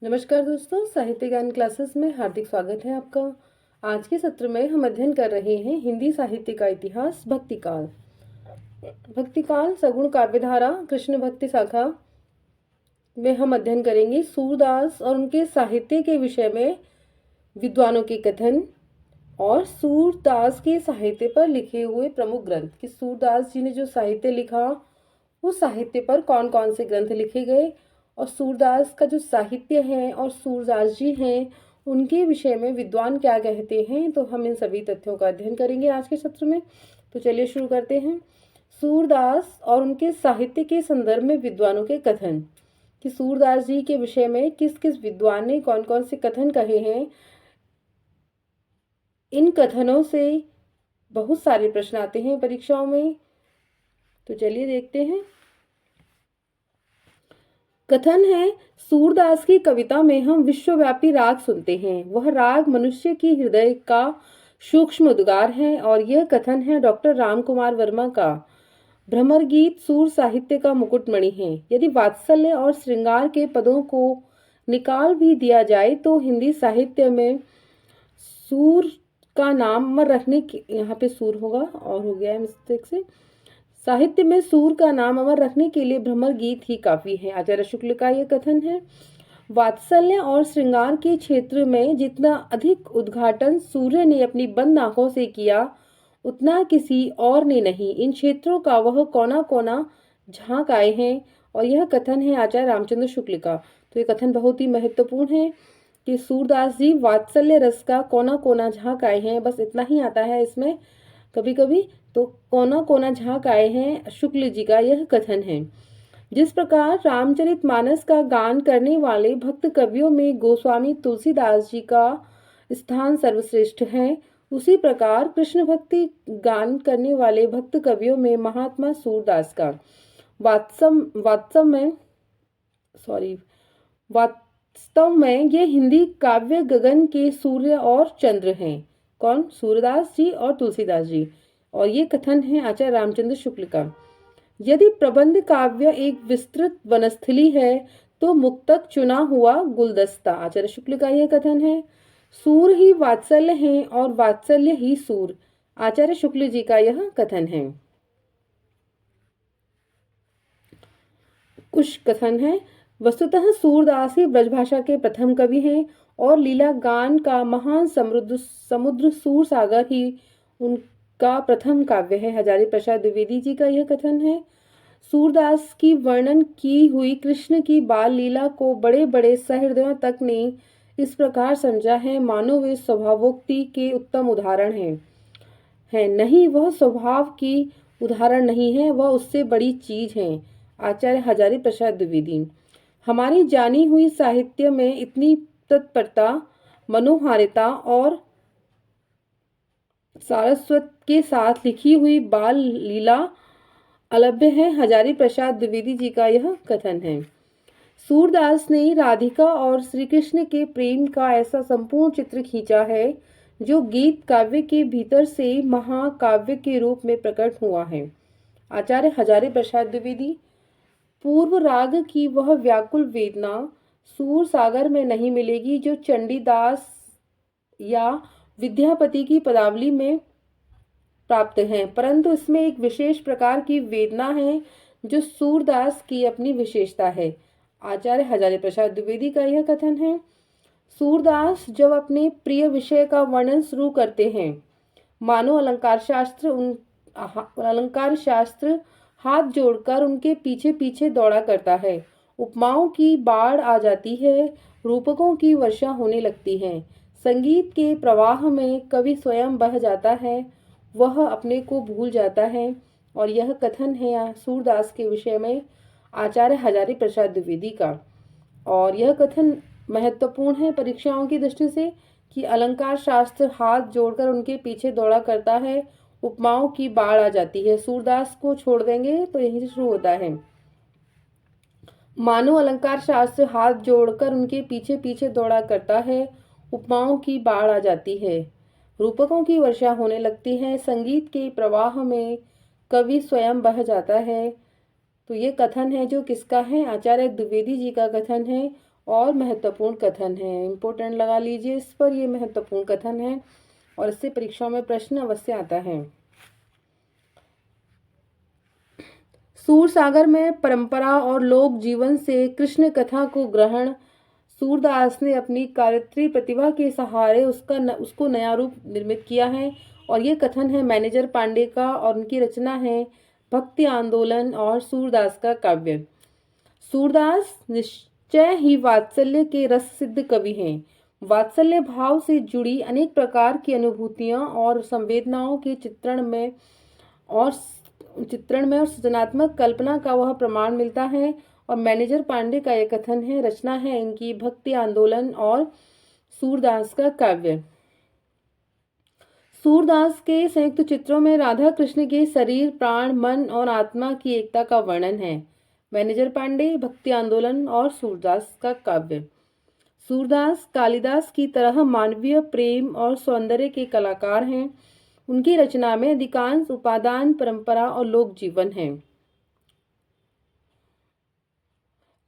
नमस्कार दोस्तों, साहित्य ज्ञान क्लासेस में हार्दिक स्वागत है आपका। आज के सत्र में हम अध्ययन कर रहे हैं हिंदी साहित्य का इतिहास, भक्तिकाल। भक्तिकाल सगुण काव्यधारा कृष्ण भक्ति शाखा में हम अध्ययन करेंगे सूरदास और उनके साहित्य के विषय में विद्वानों के कथन और सूरदास के साहित्य पर लिखे हुए प्रमुख ग्रंथ कि सूरदास जी ने जो साहित्य लिखा उस साहित्य पर कौन कौन से ग्रंथ लिखे गए और सूरदास का जो साहित्य है और सूरदास जी हैं उनके विषय में विद्वान क्या कहते हैं। तो हम इन सभी तथ्यों का अध्ययन करेंगे आज के सत्र में। तो चलिए शुरू करते हैं। सूरदास और उनके साहित्य के संदर्भ में विद्वानों के कथन कि सूरदास जी के विषय में किस किस विद्वान ने कौन कौन से कथन कहे हैं। इन कथनों से बहुत सारे प्रश्न आते हैं परीक्षाओं में, तो चलिए देखते हैं। कथन है, सूरदास की कविता में हम विश्वव्यापी राग सुनते हैं। वह राग मनुष्य की हृदय का सूक्ष्म उद्गार है। और यह कथन है डॉक्टर राम कुमार वर्मा का। भ्रमर गीत सूर साहित्य का मुकुटमणि है। यदि वात्सल्य और श्रृंगार के पदों को निकाल भी दिया जाए तो हिंदी साहित्य में सूर का नाम अमर रखने के, यहाँ पे सूर होगा और हो गया है मिस्टेक से, साहित्य में सूर का नाम अमर रखने के लिए भ्रमर गीत ही काफी है। आचार्य शुक्ल का यह कथन है। वात्सल्य और श्रृंगार के क्षेत्र में जितना अधिक उद्घाटन सूर्य ने अपनी बंद आंखों से किया उतना किसी और ने नहीं। इन क्षेत्रों का वह कोना कोना झांक आए हैं। और यह कथन है आचार्य रामचंद्र शुक्ल का। तो ये कथन बहुत ही महत्वपूर्ण है कि सूरदास जी वात्सल्य रस का कोना कोना झांक आए हैं। बस इतना ही आता है इसमें कभी कभी, तो कोना कोना झांक आए हैं, शुक्ल जी का यह कथन है। जिस प्रकार रामचरितमानस का गान करने वाले भक्त कवियों में गोस्वामी तुलसीदास जी का स्थान सर्वश्रेष्ठ है, उसी प्रकार कृष्ण भक्ति गान करने वाले भक्त कवियों में महात्मा सूरदास का वास्तव में ये हिंदी काव्य गगन के सूर्य और चंद्र हैं। कौन? सूरदास जी और तुलसीदास जी। और ये कथन है आचार्य रामचंद्र शुक्ल का। यदि प्रबंध काव्य एक विस्तृत वनस्थली है तो मुक्तक चुना हुआ गुलदस्ता। आचार्य शुक्ल का यह कथन है। सूर ही वात्सल्य है और वात्सल्य ही सूर। आचार्य शुक्ल जी का यह कथन है। कुछ कथन है। वस्तुतः सूरदास ही ब्रजभाषा के प्रथम कवि हैं और लीला गान का महान समुद्र सूर सागर ही उनका प्रथम काव्य है। हजारी प्रसाद द्विवेदी जी का यह कथन है। सूरदास की वर्णन की हुई कृष्ण की बाल लीला को बड़े बड़े सहृदयों तक ने इस प्रकार समझा है मानो वे स्वभावोक्ति के उत्तम उदाहरण है। नहीं, वह स्वभाव की उदाहरण नहीं है, वह उससे बड़ी चीज है। आचार्य हजारी प्रसाद द्विवेदी। हमारी जानी हुई साहित्य में इतनी तत्परता, मनोहारिता और सारस्वत के साथ लिखी हुई बाल लीला अलभ्य है। हजारी प्रसाद द्विवेदी जी का यह कथन है। सूरदास ने राधिका और श्री कृष्ण के प्रेम का ऐसा संपूर्ण चित्र खींचा है जो गीत काव्य के भीतर से महाकाव्य के रूप में प्रकट हुआ है। आचार्य हजारी प्रसाद द्विवेदी। पूर्व राग की वह व्याकुल वेदना सूर सागर में नहीं मिलेगी जो चंडीदास या विद्यापति की पदावली में प्राप्त है, परंतु इसमें एक विशेष प्रकार की वेदना है जो सूरदास की अपनी विशेषता है। आचार्य हजारी प्रसाद द्विवेदी का यह कथन है। सूरदास जब अपने प्रिय विषय का वर्णन शुरू करते हैं मानो अलंकार शास्त्र हाथ जोड़कर उनके पीछे पीछे दौड़ा करता है। उपमाओं की बाढ़ आ जाती है, रूपकों की वर्षा होने लगती है। संगीत के प्रवाह में कवि स्वयं बह जाता है, वह अपने को भूल जाता है। और यह कथन है सूरदास के विषय में आचार्य हजारी प्रसाद द्विवेदी का। और यह कथन महत्वपूर्ण है परीक्षाओं की दृष्टि से कि अलंकार शास्त्र हाथ जोड़कर उनके पीछे दौड़ा करता है, उपमाओं की बाढ़ आ जाती है। सूरदास को छोड़ देंगे तो यहीं से शुरू होता है। मानो अलंकार शास्त्र हाथ जोड़कर उनके पीछे पीछे दौड़ा करता है, उपमाओं की बाढ़ आ जाती है, रूपकों की वर्षा होने लगती है। संगीत के प्रवाह में कवि स्वयं बह जाता है। तो ये कथन है जो किसका है? आचार्य द्विवेदी जी का कथन है। और महत्वपूर्ण कथन है। इम्पोर्टेंट लगा लीजिए इस पर, ये महत्वपूर्ण कथन है और इससे परीक्षाओं में प्रश्न अवश्य आता है। सूरसागर में परंपरा और लोक जीवन से कृष्ण कथा को ग्रहण सूरदास ने अपनी कार्यत्री प्रतिभा के सहारे उसको नया रूप निर्मित किया है। और ये कथन है मैनेजर पांडे का और उनकी रचना है भक्ति आंदोलन और सूरदास का काव्य। सूरदास निश्चय ही वात्सल्य के रस सिद्ध कवि हैं। वात्सल्य भाव से जुड़ी अनेक प्रकार की अनुभूतियां और संवेदनाओं के और सृजनात्मक कल्पना का वह प्रमाण मिलता है। और मैनेजर पांडे का यह कथन है, रचना है इनकी भक्ति आंदोलन और सूरदास का काव्य। सूरदास के संयुक्त चित्रों में राधा कृष्ण के शरीर, प्राण, मन और आत्मा की एकता का वर्णन है। मैनेजर पांडे, भक्ति आंदोलन और सूरदास का काव्य। सूरदास कालिदास की तरह मानवीय प्रेम और सौंदर्य के कलाकार हैं। उनकी रचना में अधिकांश उपादान परंपरा और लोक जीवन है,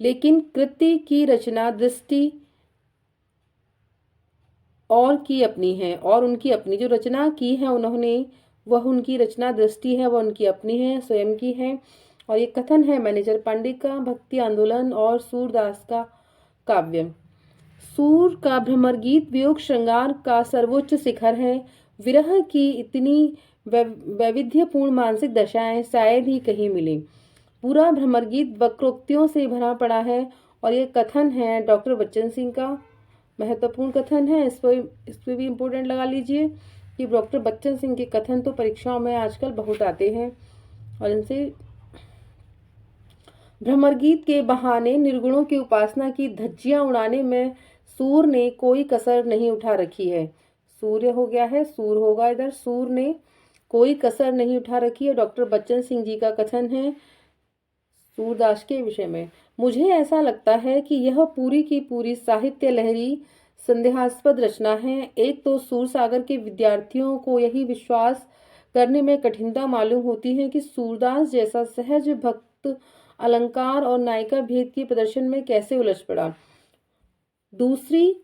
लेकिन कृति की रचना दृष्टि और की अपनी है। और उनकी अपनी जो रचना की है उन्होंने, वह उनकी रचना दृष्टि है, वह उनकी अपनी है, स्वयं की है। और ये कथन है मैनेजर पांडे का, भक्ति आंदोलन और सूरदास का काव्य। सूर का भ्रमर गीत वियोग श्रृंगार का सर्वोच्च शिखर है। विरह की इतनी वैविध्यपूर्ण मानसिक दशाएं शायद ही कहीं मिले। पूरा भ्रमर गीत वक्रोक्तियों से भरा पड़ा है। और ये कथन है डॉक्टर बच्चन सिंह का, महत्वपूर्ण कथन है। इस पर भी इम्पोर्टेंट लगा लीजिए कि डॉक्टर बच्चन सिंह के कथन तो परीक्षाओं में आजकल बहुत आते हैं और इनसे भ्रमर गीत के बहाने निर्गुणों की उपासना की धज्जियां उड़ाने में सूर ने कोई कसर नहीं उठा रखी है। सूर्य हो गया है, सूर होगा इधर। सूर ने कोई कसर नहीं उठा रखी है, डॉक्टर बच्चन सिंह जी का कथन है सूरदास के विषय में। मुझे ऐसा लगता है कि यह पूरी की पूरी साहित्य लहरी संदेहास्पद रचना है। एक तो सूरसागर के विद्यार्थियों को यही विश्वास करने में कठिनता मालूम होती है कि सूरदास जैसा सहज भक्त अलंकार और नायिका भेद के प्रदर्शन में कैसे उलझ पड़ा। दूसरी,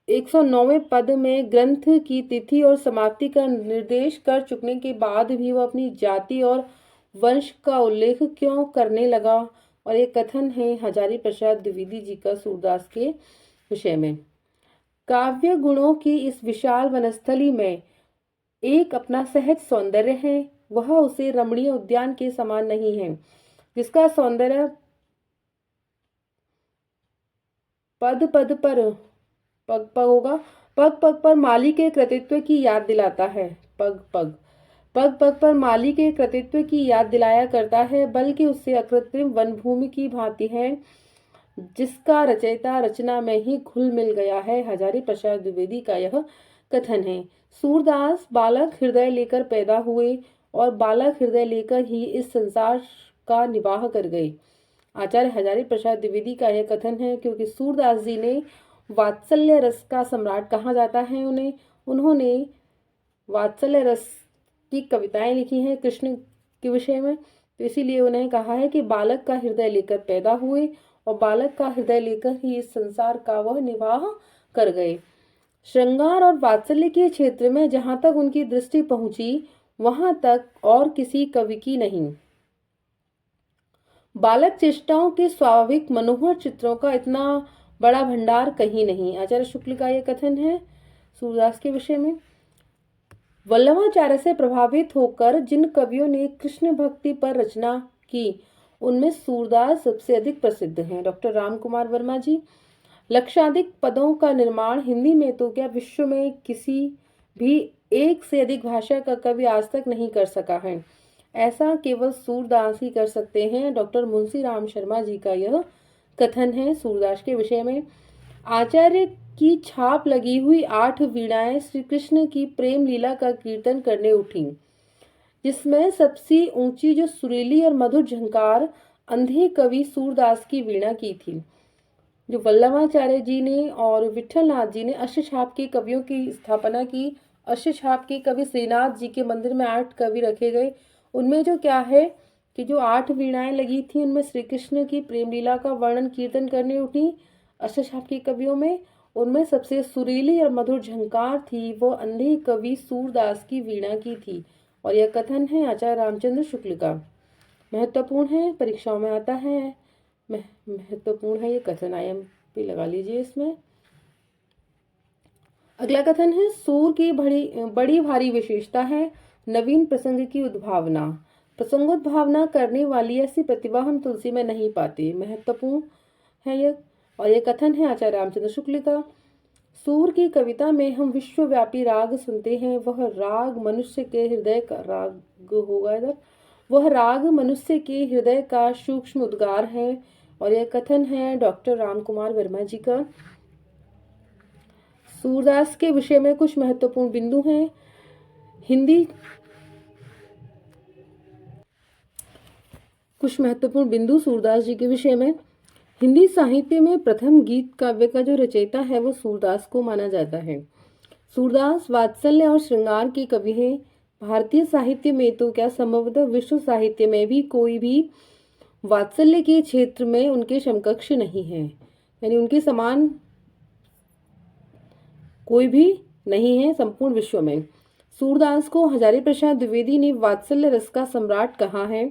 109वें पद में ग्रंथ की तिथि और समाप्ति का निर्देश कर चुकने के बाद भी वह अपनी जाति और वंश का उल्लेख क्यों करने लगा। और एक कथन है हजारी प्रसाद द्विवेदी जी का सूरदास के विषय में। काव्य गुणों की इस विशाल वनस्थली में एक अपना सहज सौंदर्य है। वह उसे रमणीय उद्यान के समान नहीं है, जिसका सौंदर्य पग पग पर माली के कृतित्व की याद दिलाता है। पग पग पर माली के कृतित्व की याद दिलाया करता है, बल्कि उससे अकृत्रिम वनभूमि की भांति है, जिसका रचयिता रचना में ही घुल मिल गया है। हजारी प्रसाद द्विवेदी का यह कथन है। सूरदास बालक हृदय लेकर पैदा हुए और बालक हृदय लेकर ही इस संसार का निवाह कर गए। आचार्य हजारी प्रसाद द्विवेदी का यह कथन है, क्योंकि सूरदास जी ने वात्सल्य रस का सम्राट कहा जाता है उन्होंने वात्सल्य रस की कविताएं लिखी हैं कृष्ण के विषय में, तो इसीलिए उन्हें कहा है कि बालक का हृदय लेकर पैदा हुए और बालक का हृदय लेकर ही इस संसार का वह निवाह कर गए। श्रृंगार और वात्सल्य के क्षेत्र में जहां तक उनकी दृष्टि पहुंची, वहां तक और किसी कवि की नहीं। बालक चेष्टाओं के स्वाभाविक मनोहर चित्रों का इतना बड़ा भंडार कहीं नहीं। आचार्य शुक्ल का यह कथन है सूरदास के विषय में। वल्लभाचार्य से प्रभावित होकर जिन कवियों ने कृष्ण भक्ति पर रचना की, उनमें सूरदास सबसे अधिक प्रसिद्ध हैं। डॉक्टर राम कुमार वर्मा जी। लक्षाधिक पदों का निर्माण हिंदी में तो क्या विश्व में किसी भी एक से अधिक भाषा का कवि आज तक नहीं कर सका है। ऐसा केवल सूरदास ही कर सकते हैं। डॉक्टर मुंशी राम शर्मा जी का यह कथन है सूरदास के विषय में। आचार्य की छाप लगी हुई 8 वीणाएं श्री कृष्ण की प्रेम लीला का कीर्तन करने उठी, जिसमें सबसे ऊंची जो सुरीली और मधुर झंकार अंधे कवि सूरदास की वीणा की थी। जो वल्लभाचार्य जी ने और विठलनाथ जी ने अष्टछाप के कवियों की स्थापना की। अष्टछाप के कवि श्रीनाथ जी के मंदिर में 8 कवि रखे गए। उनमें जो क्या है कि जो 8 वीणाएं लगी थी, उनमें श्री कृष्ण की प्रेम लीला का वर्णन कीर्तन करने उठी अष्टशाप के कवियों में उनमें सबसे सुरीली और मधुर झंकार थी वो अंधे कवि सूरदास की वीणा की थी। और यह कथन है आचार्य रामचंद्र शुक्ल का। महत्वपूर्ण है, परीक्षाओं में आता है। महत्वपूर्ण है ये कथन, IMP लगा लीजिए इसमें। अगला कथन है सूर की बड़ी भारी विशेषता है नवीन प्रसंग की उद्भावना। प्रसंगोद्भावना करने वाली ऐसी प्रतिभा हम तुलसी में नहीं पाते। महत्वपूर्ण है यह। और यह कथन है आचार्य रामचंद्र शुक्ल का। सूर की कविता में हम विश्वव्यापी राग सुनते हैं, वह राग मनुष्य के हृदय का राग होगा इधर, वह राग मनुष्य के हृदय का सूक्ष्म उद्गार है। और यह कथन है डॉक्टर राम कुमार वर्मा जी का। सूरदास के विषय में कुछ महत्वपूर्ण बिंदु हैं। कुछ महत्वपूर्ण बिंदु सूरदास जी के विषय में। हिंदी साहित्य में प्रथम गीत काव्य का जो रचयिता है वो सूरदास को माना जाता है। सूरदास वात्सल्य और श्रृंगार के कवि हैं। भारतीय साहित्य में तो क्या संभवतः विश्व साहित्य में भी कोई भी वात्सल्य के क्षेत्र में उनके समकक्ष नहीं है, यानी उनके समान कोई भी नहीं है संपूर्ण विश्व में। सूरदास को हजारी प्रसाद द्विवेदी ने वात्सल्य रस का सम्राट कहा है।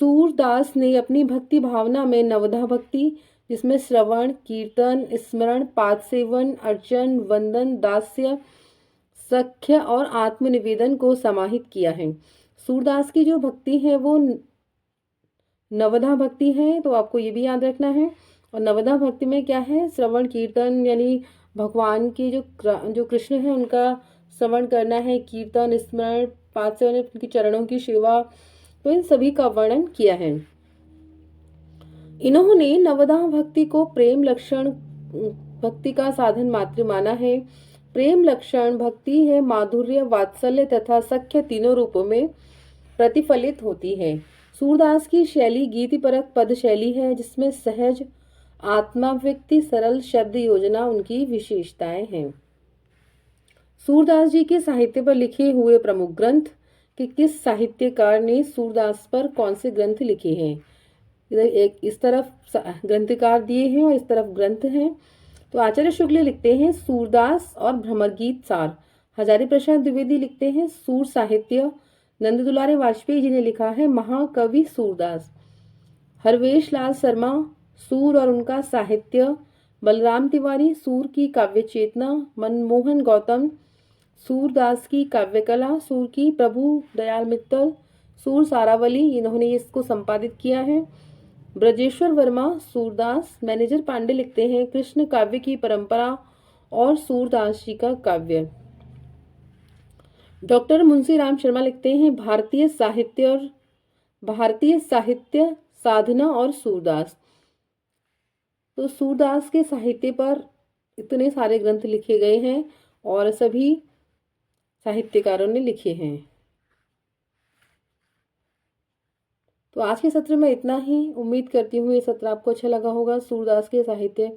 सूरदास ने अपनी भक्ति भावना में नवधा भक्ति, जिसमें श्रवण, कीर्तन, स्मरण, पाद सेवन, अर्चन, वंदन, दास्य, सख्य और आत्मनिवेदन को समाहित किया है। सूरदास की जो भक्ति है वो नवधा भक्ति है, तो आपको ये भी याद रखना है। और नवधा भक्ति में क्या है? श्रवण, कीर्तन, यानी भगवान की जो कृष्ण है उनका श्रवण करना है, कीर्तन, स्मरण, पाद सेवन, उनके चरणों की सेवा, तो इन सभी का वर्णन किया है। इन्होंने नवधा भक्ति को प्रेम लक्षण भक्ति का साधन मात्र माना है। प्रेम लक्षण भक्ति है माधुर्य, वात्सल्य तथा सख्य तीनों रूपों में प्रतिफलित होती है। सूरदास की शैली गीतिपरक पद शैली है, जिसमें सहज आत्माव्यक्ति, सरल शब्द योजना उनकी विशेषताएं हैं। सूरदास जी के साहित्य पर लिखे हुए प्रमुख ग्रंथ कि किस साहित्यकार ने सूरदास पर कौन से ग्रंथ लिखे हैं। इधर एक इस तरफ ग्रंथकार दिए हैं और इस तरफ ग्रंथ हैं। तो आचार्य शुक्ल लिखते हैं सूरदास और भ्रमर गीत सार। हजारी प्रसाद द्विवेदी लिखते हैं सूर साहित्य। नंद दुलारे वाजपेयी जी ने लिखा है महाकवि सूरदास। हरवेश लाल शर्मा सूर और उनका साहित्य। बलराम तिवारी सूर की काव्य चेतना। मनमोहन गौतम सूरदास की काव्य कला। सूर की प्रभु दयाल मित्तल सूर सारावली, इन्होंने इसको संपादित किया है। ब्रजेश्वर वर्मा सूरदास। मैनेजर पांडे लिखते हैं कृष्ण काव्य की परंपरा और सूरदास जी का काव्य। डॉक्टर मुंशी राम शर्मा लिखते हैं भारतीय साहित्य साधना और सूरदास। तो सूरदास के साहित्य पर इतने सारे ग्रंथ लिखे गए हैं और सभी साहित्यकारों ने लिखे हैं। तो आज के सत्र में इतना ही। उम्मीद करती हूँ ये सत्र आपको अच्छा लगा होगा। सूरदास के साहित्य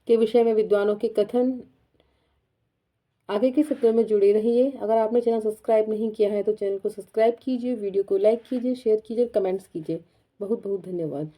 के विषय में विद्वानों के कथन। आगे के सत्र में जुड़े रहिए। अगर आपने चैनल सब्सक्राइब नहीं किया है तो चैनल को सब्सक्राइब कीजिए, वीडियो को लाइक कीजिए, शेयर कीजिए, कमेंट्स कीजिए। बहुत बहुत धन्यवाद।